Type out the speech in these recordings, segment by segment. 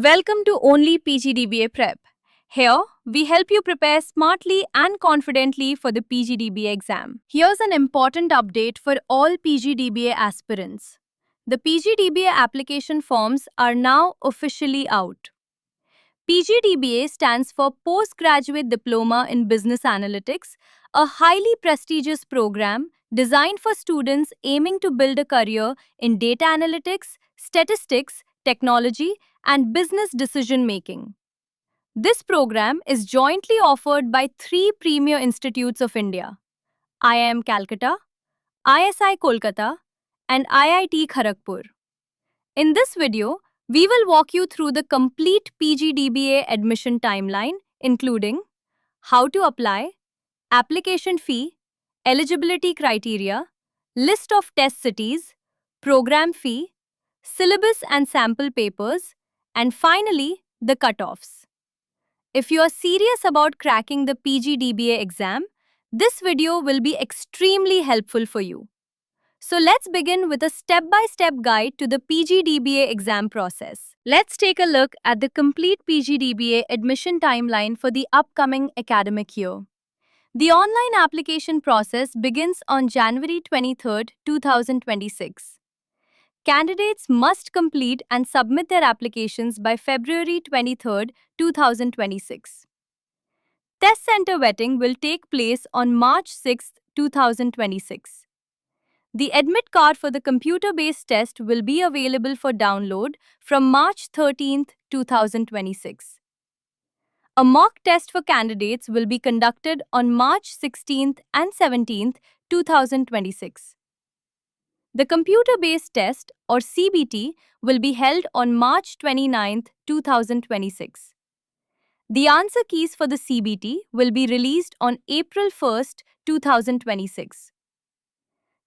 Welcome to Only PGDBA Prep. Here, we help you prepare smartly and confidently for the PGDBA exam. Here's an important update for all PGDBA aspirants. The PGDBA application forms are now officially out. PGDBA stands for Postgraduate Diploma in Business Analytics, a highly prestigious program designed for students aiming to build a career in data analytics, statistics, technology, and business decision making. This program is jointly offered by three premier institutes of India: IIM Calcutta, ISI Kolkata, and IIT Kharagpur. In this video, we will walk you through the complete PGDBA admission timeline, including how to apply, application fee, eligibility criteria, list of test cities, program fee, syllabus and sample papers, and finally, the cutoffs. If you are serious about cracking the PGDBA exam, this video will be extremely helpful for you. So let's begin with a step-by-step guide to the PGDBA exam process. Let's take a look at the complete PGDBA admission timeline for the upcoming academic year. The online application process begins on January 23, 2026. Candidates must complete and submit their applications by February 23, 2026. Test center vetting will take place on March 6, 2026. The admit card for the computer-based test will be available for download from March 13, 2026. A mock test for candidates will be conducted on March 16 and 17, 2026. The computer-based test, or CBT, will be held on March 29, 2026. The answer keys for the CBT will be released on April 1, 2026.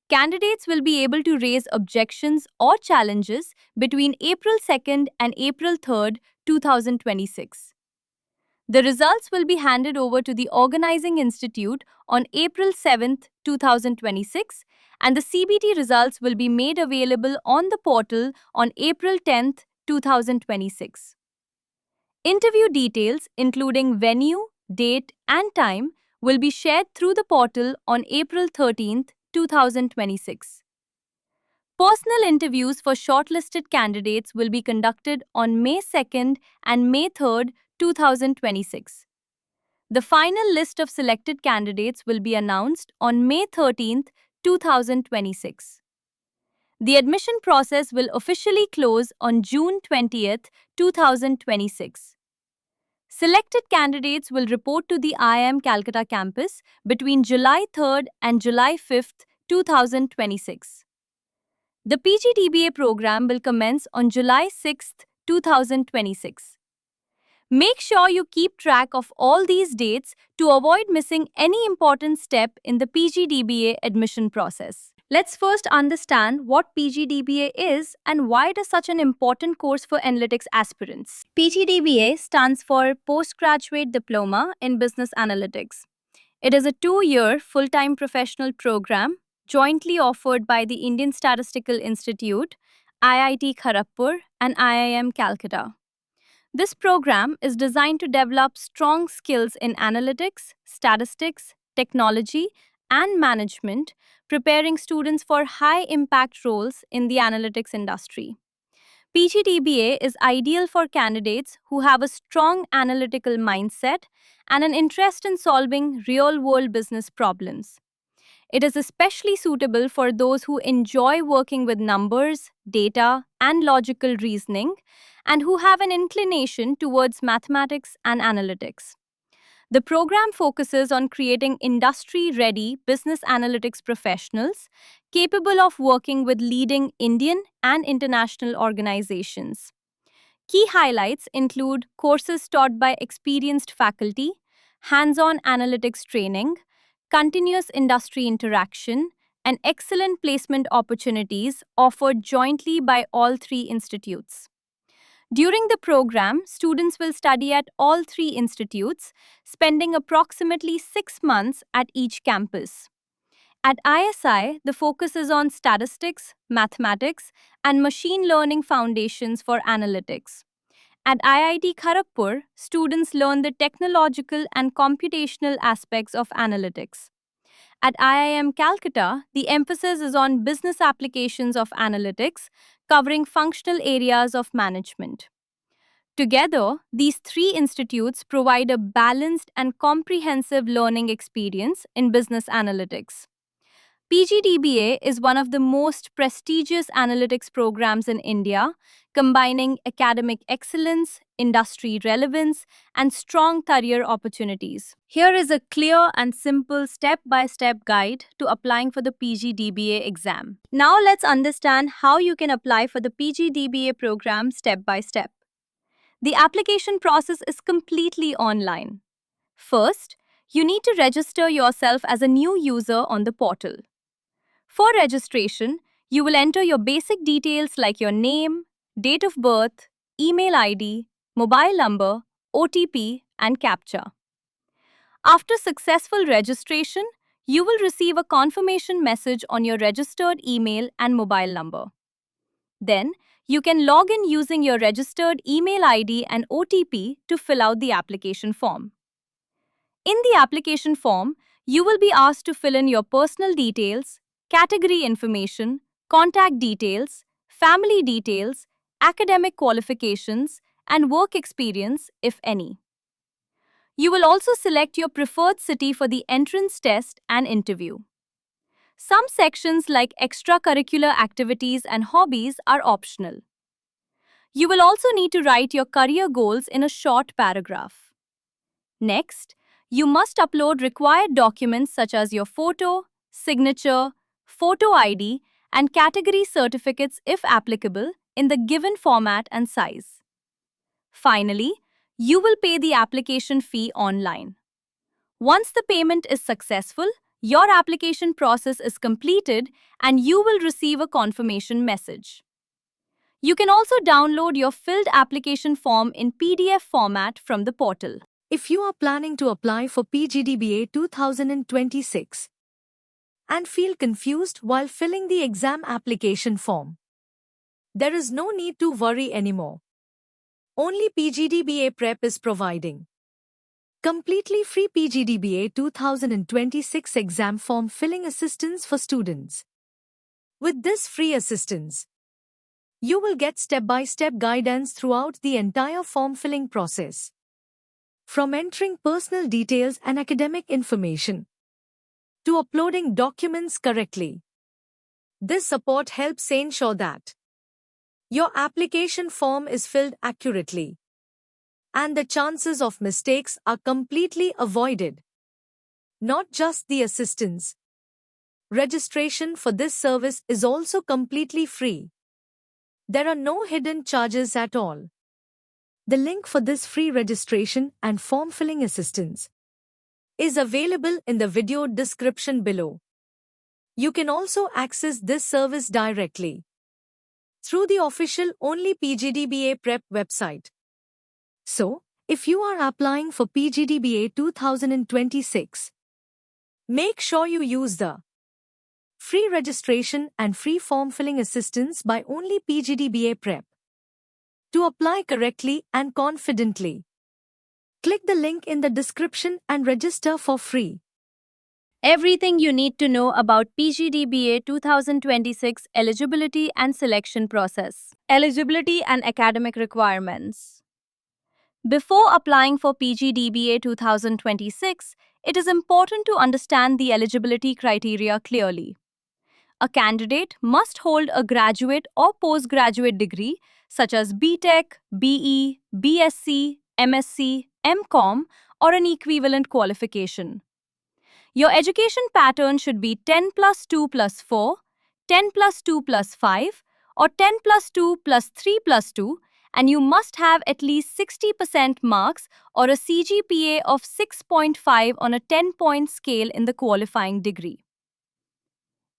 Candidates will be able to raise objections or challenges between April 2 and April 3, 2026. The results will be handed over to the organizing institute on April 7, 2026, and the CBT results will be made available on the portal on April 10, 2026. Interview details, including venue, date, and time, will be shared through the portal on April 13, 2026. Personal interviews for shortlisted candidates will be conducted on May 2 and May 3, 2026. The final list of selected candidates will be announced on May 13, 2026. The admission process will officially close on June 20, 2026. Selected candidates will report to the IIM Calcutta campus between July 3 and July 5, 2026. The PGDBA program will commence on July 6, 2026. Make sure you keep track of all these dates to avoid missing any important step in the PGDBA admission process. Let's first understand what PGDBA is and why it is such an important course for analytics aspirants. PGDBA stands for Postgraduate Diploma in Business Analytics. It is a 2-year full-time professional program jointly offered by the Indian Statistical Institute, IIT Kharagpur, and IIM Calcutta. This program is designed to develop strong skills in analytics, statistics, technology, and management, preparing students for high-impact roles in the analytics industry. PGDBA is ideal for candidates who have a strong analytical mindset and an interest in solving real-world business problems. It is especially suitable for those who enjoy working with numbers, data, and logical reasoning, and who have an inclination towards mathematics and analytics. The program focuses on creating industry-ready business analytics professionals capable of working with leading Indian and international organizations. Key highlights include courses taught by experienced faculty, hands-on analytics training, continuous industry interaction, and excellent placement opportunities offered jointly by all three institutes. During the program, students will study at all three institutes, spending approximately 6 months at each campus. At ISI, the focus is on statistics, mathematics, and machine learning foundations for analytics. At IIT Kharagpur, students learn the technological and computational aspects of analytics. At IIM Calcutta, the emphasis is on business applications of analytics, covering functional areas of management. Together, these three institutes provide a balanced and comprehensive learning experience in business analytics. PGDBA is one of the most prestigious analytics programs in India, combining academic excellence, industry relevance, and strong career opportunities. Here is a clear and simple step by step guide to applying for the PGDBA exam. Now, let's understand how you can apply for the PGDBA program step by step. The application process is completely online. First, you need to register yourself as a new user on the portal. For registration, you will enter your basic details like your name, date of birth, email ID, mobile number, OTP, and CAPTCHA. After successful registration, you will receive a confirmation message on your registered email and mobile number. Then, you can log in using your registered email ID and OTP to fill out the application form. In the application form, you will be asked to fill in your personal details, category information, contact details, family details, academic qualifications, and work experience, if any. You will also select your preferred city for the entrance test and interview. Some sections like extracurricular activities and hobbies are optional. You will also need to write your career goals in a short paragraph. Next, you must upload required documents such as your photo, signature, photo ID, and category certificates if applicable in the given format and size. Finally, you will pay the application fee online. Once the payment is successful, your application process is completed and you will receive a confirmation message. You can also download your filled application form in PDF format from the portal. If you are planning to apply for PGDBA 2026 and feel confused while filling the exam application form, there is no need to worry anymore. Only PGDBA Prep is providing completely free PGDBA 2026 exam form filling assistance for students. With this free assistance, you will get step-by-step guidance throughout the entire form filling process. From entering personal details and academic information to uploading documents correctly. This support helps ensure that your application form is filled accurately and the chances of mistakes are completely avoided. Not just the assistance. Registration for this service is also completely free. There are no hidden charges at all. The link for this free registration and form filling assistance is available in the video description below. You can also access this service directly through the official Only PGDBA Prep website. So, if you are applying for PGDBA 2026, make sure you use the free registration and free form filling assistance by Only PGDBA Prep. To apply correctly and confidently, click the link in the description and register for free. Everything you need to know about PGDBA 2026 eligibility and selection process. Eligibility and academic requirements. Before applying for PGDBA 2026, it is important to understand the eligibility criteria clearly. A candidate must hold a graduate or postgraduate degree such as BTech, BE, BSc, MSc, MCom, or an equivalent qualification. Your education pattern should be 10 plus 2 plus 4, 10 plus 2 plus 5, or 10 plus 2 plus 3 plus 2, and you must have at least 60% marks or a CGPA of 6.5 on a 10-point scale in the qualifying degree.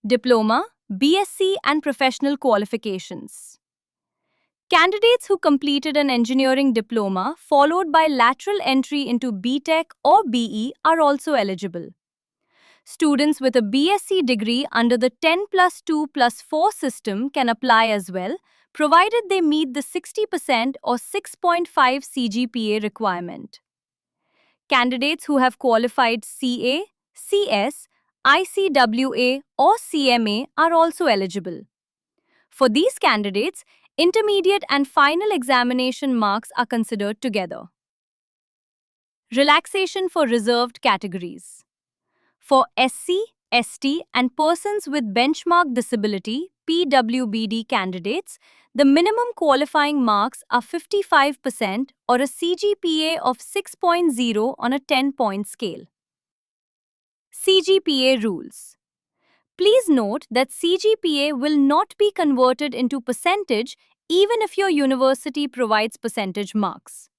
Diploma, BSc, and professional qualifications. Candidates who completed an engineering diploma followed by lateral entry into BTech or BE are also eligible. Students with a BSc degree under the 10 plus 2 plus 4 system can apply as well, provided they meet the 60% or 6.5 CGPA requirement. Candidates who have qualified CA, CS, ICWA, or CMA are also eligible. For these candidates, intermediate and final examination marks are considered together. Relaxation for reserved categories. For SC, ST, and persons with benchmark disability (PWBD) candidates, the minimum qualifying marks are 55% or a CGPA of 6.0 on a 10-point scale. CGPA rules. Please note that CGPA will not be converted into percentage even if your university provides percentage marks.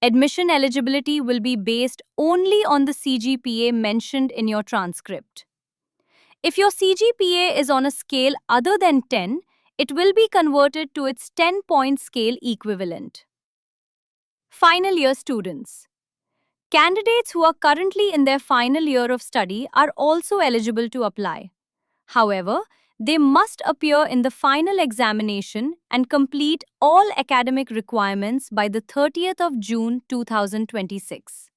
Admission eligibility will be based only on the CGPA mentioned in your transcript. If your CGPA is on a scale other than 10, it will be converted to its 10-point scale equivalent. Final year students. Candidates who are currently in their final year of study are also eligible to apply. However, they must appear in the final examination and complete all academic requirements by the 30th of June 2026.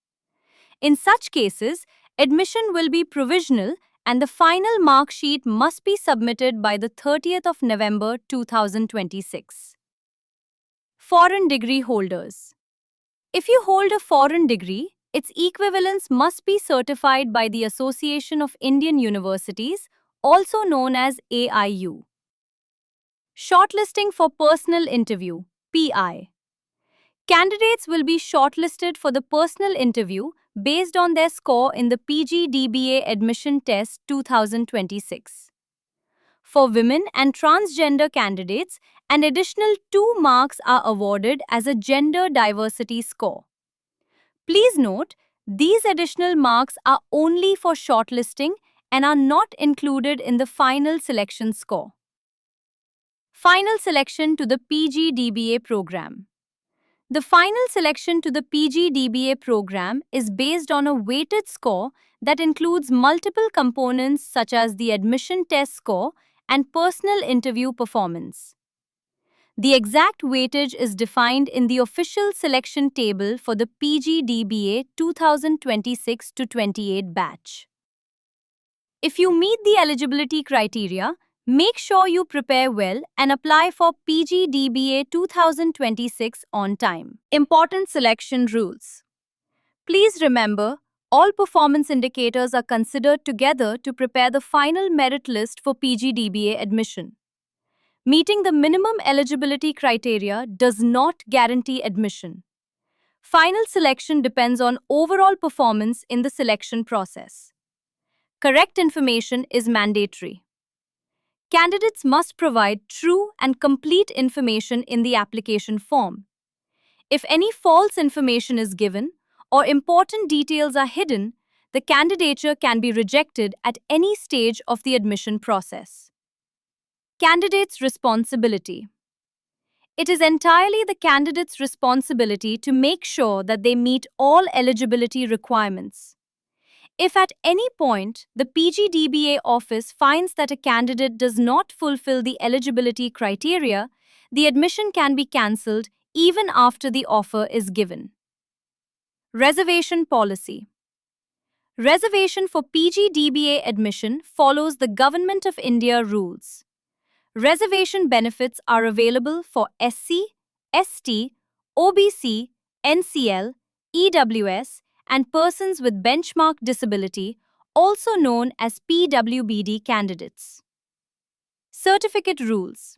In such cases, admission will be provisional and the final mark sheet must be submitted by the 30th of November 2026. Foreign degree holders. If you hold a foreign degree, its equivalence must be certified by the Association of Indian Universities, also known as AIU. Shortlisting for personal interview, PI. Candidates will be shortlisted for the personal interview based on their score in the PGDBA Admission Test 2026. For women and transgender candidates, an additional 2 marks are awarded as a gender diversity score. Please note, these additional marks are only for shortlisting and are not included in the final selection score. Final selection to the PGDBA program. The final selection to the PGDBA program is based on a weighted score that includes multiple components such as the admission test score and personal interview performance. The exact weightage is defined in the official selection table for the PGDBA 2026-28 batch. If you meet the eligibility criteria, make sure you prepare well and apply for PGDBA 2026 on time. Important selection rules. Please remember, all performance indicators are considered together to prepare the final merit list for PGDBA admission. Meeting the minimum eligibility criteria does not guarantee admission. Final selection depends on overall performance in the selection process. Correct information is mandatory. Candidates must provide true and complete information in the application form. If any false information is given or important details are hidden, the candidature can be rejected at any stage of the admission process. Candidate's responsibility. It is entirely the candidate's responsibility to make sure that they meet all eligibility requirements. If at any point the PGDBA office finds that a candidate does not fulfill the eligibility criteria, the admission can be cancelled even after the offer is given. Reservation policy. Reservation for PGDBA admission follows the Government of India rules. Reservation benefits are available for SC, ST, OBC, NCL, EWS, and persons with benchmark disability, also known as PWBD candidates. Certificate rules.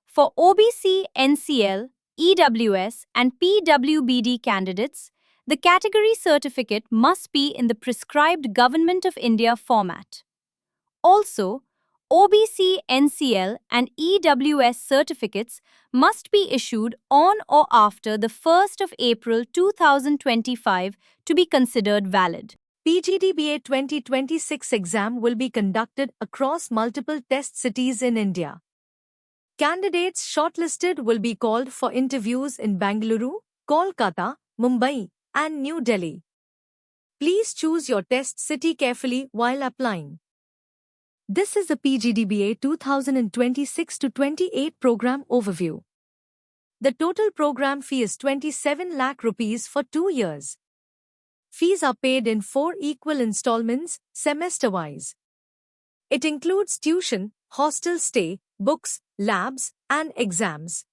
For OBC, NCL, EWS, and PWBD candidates, the category certificate must be in the prescribed Government of India format. Also, OBC, NCL, and EWS certificates must be issued on or after the 1st of April 2025 to be considered valid. PGDBA 2026 exam will be conducted across multiple test cities in India. Candidates shortlisted will be called for interviews in Bengaluru, Kolkata, Mumbai, and New Delhi. Please choose your test city carefully while applying. This is the PGDBA 2026-28 program overview. The total program fee is 27 lakh rupees for 2 years. Fees are paid in 4 equal installments, semester-wise. It includes tuition, hostel stay, books, labs, and exams.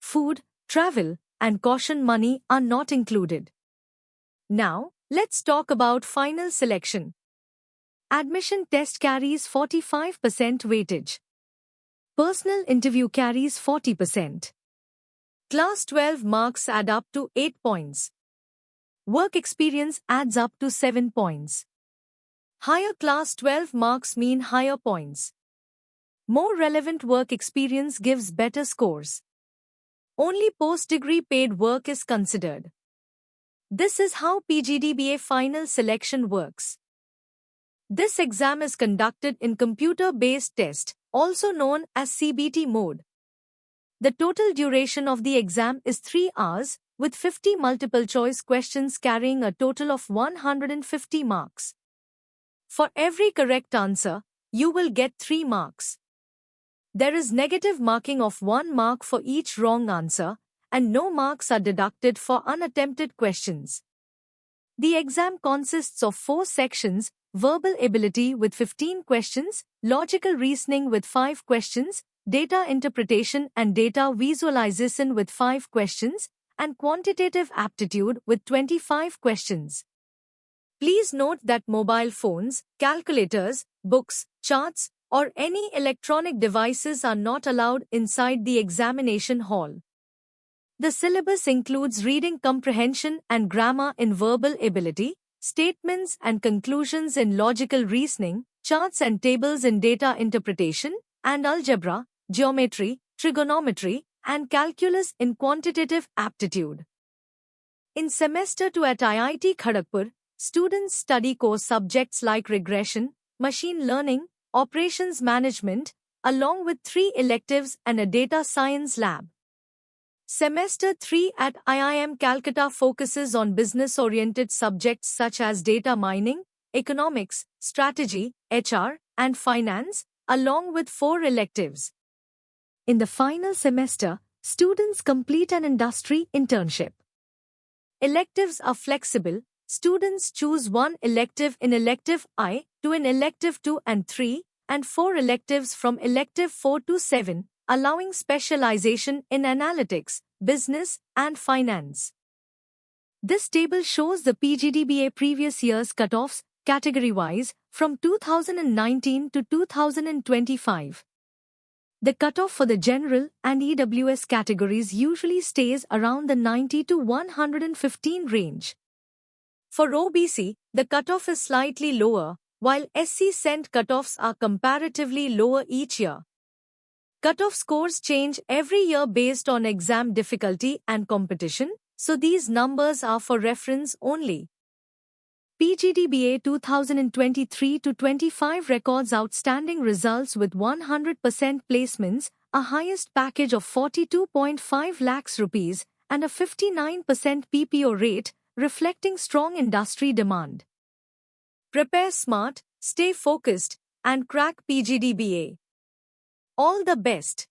Food, travel, and caution money are not included. Now, let's talk about final selection. Admission test carries 45% weightage. Personal interview carries 40%. Class 12 marks add up to 8 points. Work experience adds up to 7 points. Higher class 12 marks mean higher points. More relevant work experience gives better scores. Only post-degree paid work is considered. This is how PGDBA final selection works. This exam is conducted in computer-based test, also known as CBT mode. The total duration of the exam is 3 hours, with 50 multiple-choice questions carrying a total of 150 marks. For every correct answer, you will get 3 marks. There is negative marking of 1 mark for each wrong answer, and no marks are deducted for unattempted questions. The exam consists of 4 sections: verbal ability with 15 questions, logical reasoning with 5 questions, data interpretation and data visualization with 5 questions, and quantitative aptitude with 25 questions. Please note that mobile phones, calculators, books, charts, or any electronic devices are not allowed inside the examination hall. The syllabus includes reading comprehension and grammar in verbal ability, statements and conclusions in logical reasoning, charts and tables in data interpretation, and algebra, geometry, trigonometry, and calculus in quantitative aptitude. In Semester 2 at IIT Kharagpur, students study core subjects like regression, machine learning, operations management, along with 3 electives and a data science lab. Semester 3 at IIM Calcutta focuses on business-oriented subjects such as data mining, economics, strategy, HR, and finance, along with 4 electives. In the final semester, students complete an industry internship. Electives are flexible. Students choose 1 elective in Elective I, 2 in Elective 2 and 3, and 4 electives from Elective 4 to 7, allowing specialization in analytics, business, and finance. This table shows the PGDBA previous year's cutoffs, category-wise, from 2019 to 2025. The cutoff for the general and EWS categories usually stays around the 90 to 115 range. For OBC, the cutoff is slightly lower, while SC Cent cutoffs are comparatively lower each year. Cutoff scores change every year based on exam difficulty and competition, so these numbers are for reference only. PGDBA 2023-25 records outstanding results with 100% placements, a highest package of 42.5 lakhs rupees, and a 59% PPO rate, reflecting strong industry demand. Prepare smart, stay focused, and crack PGDBA. All the best.